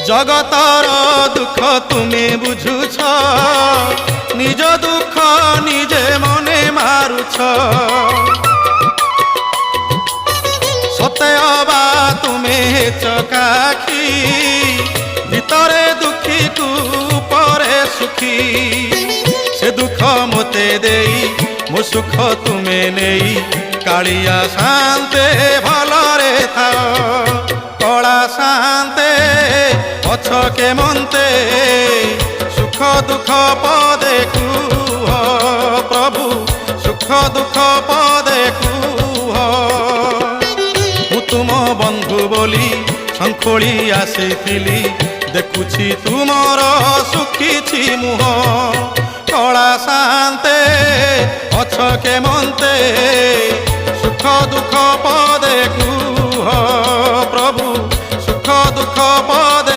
জগতর দুঃখ তুমি বুঝুছ, নিজ দুঃখ নিজে মনে মারুছ। সতে অবা তুমি চকাখি, ভিতরে দুঃখী কু পরে সুখী। সে দুঃখ মতে দেই মো সুখ তুমে নেই, কাଳିଆ শান্তে ভলরে থাও। কଳା শান্তে অছকে মন্তে, সুখ দুঃখ পদে কুহ প্রভু, সুখ দুঃখ পদে কুহ। ମୁଁ ତୁମ ବନ୍ଧୁ ବୋଲି ଶଙ୍ଖୋଳି ଆସିଥିଲି, ଦେଖୁଛି ତୁମର ଶୁଖିଛି ମୁହଁ। କଳା ଶାନ୍ତେ ଅଛକେ ମନ୍ତେ, ସୁଖ ଦୁଃଖ ପଦେ କୁହ ପ୍ରଭୁ, ସୁଖ ଦୁଃଖ ପଦେ